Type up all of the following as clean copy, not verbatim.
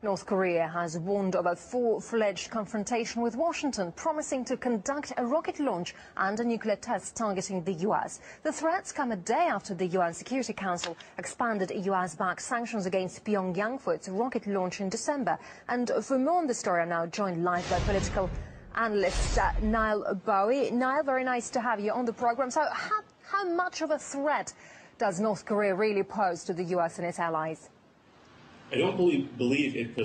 North Korea has warned of a full-fledged confrontation with Washington, promising to conduct a rocket launch and a nuclear test targeting the U.S. The threats come a day after the UN Security Council expanded U.S.-backed sanctions against Pyongyang for its rocket launch in December. And for more on the story, I'm now joined live by political analyst Niall Bowie. Niall, very nice to have you on the program. So how much of a threat does North Korea really pose to the U.S. and its allies? I don't believe it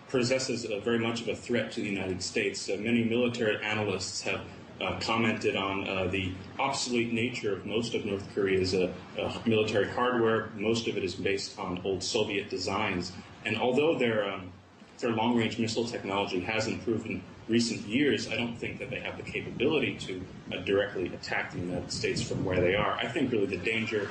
possesses very much of a threat to the United States. Many military analysts have commented on the obsolete nature of most of North Korea's military hardware. Most of it is based on old Soviet designs. And although their long-range missile technology has improved in recent years, I don't think that they have the capability to directly attack the United States from where they are. I think really the danger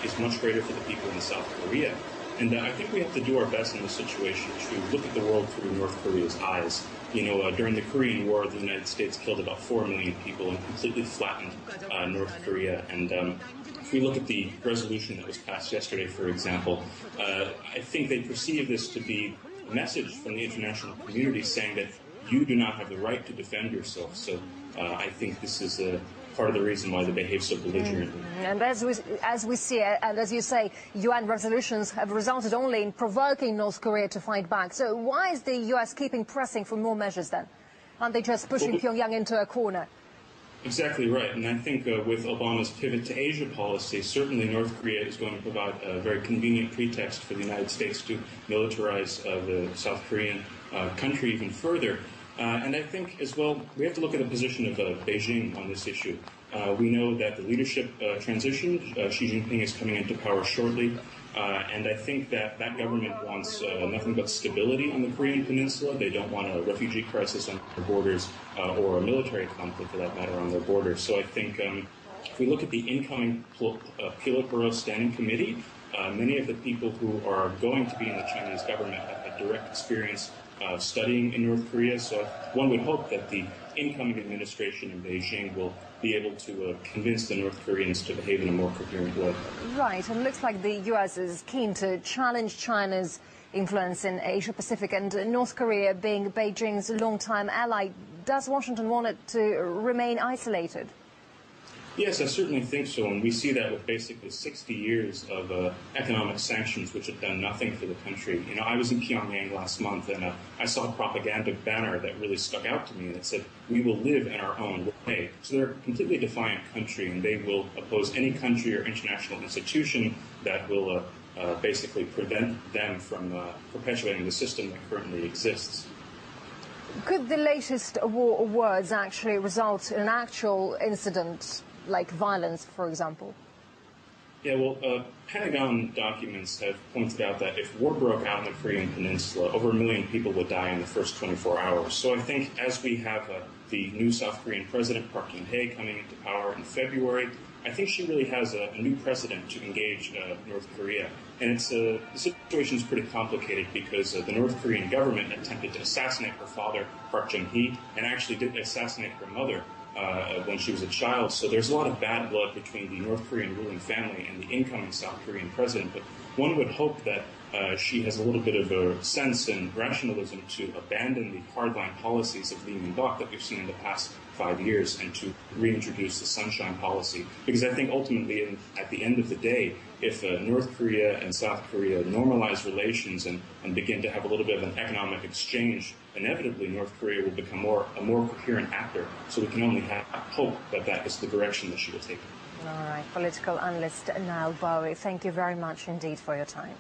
is much greater for the people in South Korea. And I think we have to do our best in this situation to look at the world through North Korea's eyes. You know, during the Korean War, the United States killed about 4 million people and completely flattened North Korea. And if we look at the resolution that was passed yesterday, for example, I think they perceive this to be a message from the international community saying that you do not have the right to defend yourself. So I think this is part of the reason why they behave so belligerently. And as we see, and as you say, UN resolutions have resulted only in provoking North Korea to fight back. So why is the US keeping pressing for more measures then? Aren't they just pushing Pyongyang into a corner? Exactly right. And I think with Obama's pivot to Asia policy, certainly North Korea is going to provide a very convenient pretext for the United States to militarize the South Korean country even further. And I think, as well, we have to look at the position of Beijing on this issue. We know that the leadership transitioned. Xi Jinping is coming into power shortly. And I think that that government wants nothing but stability on the Korean Peninsula. They don't want a refugee crisis on their borders or a military conflict, for that matter, on their borders. So I think if we look at the incoming Politburo Standing Committee, many of the people who are going to be in the Chinese government have had direct experience studying in North Korea, so one would hope that the incoming administration in Beijing will be able to convince the North Koreans to behave in a more coherent way. Right, and it looks like the US is keen to challenge China's influence in Asia-Pacific, and North Korea being Beijing's longtime ally, does Washington want it to remain isolated? Yes, I certainly think so, and we see that with basically 60 years of economic sanctions which have done nothing for the country. You know, I was in Pyongyang last month, and I saw a propaganda banner that really stuck out to me, and it said, "We will live in our own way." So they're a completely defiant country, and they will oppose any country or international institution that will basically prevent them from perpetuating the system that currently exists. Could the latest war words actually result in an actual incident, like violence, for example? Yeah, well, Pentagon documents have pointed out that if war broke out in the Korean Peninsula, over 1 million people would die in the first 24 hours. So I think as we have the new South Korean president, Park Geun-hye, coming into power in February, I think she really has a new precedent to engage North Korea. And the situation is pretty complicated because the North Korean government attempted to assassinate her father, Park Geun-hye, and actually did assassinate her mother when she was a child. So there's a lot of bad blood between the North Korean ruling family and the incoming South Korean president. But one would hope that she has a little bit of a sense and rationalism to abandon the hardline policies of Lee Min-bok that we've seen in the past 5 years and to reintroduce the sunshine policy. Because I think ultimately, at the end of the day, if North Korea and South Korea normalize relations and begin to have a little bit of an economic exchange, inevitably North Korea will become a more coherent actor. So we can only hope that that is the direction that she will take. All right, political analyst Niall Bowie, thank you very much indeed for your time.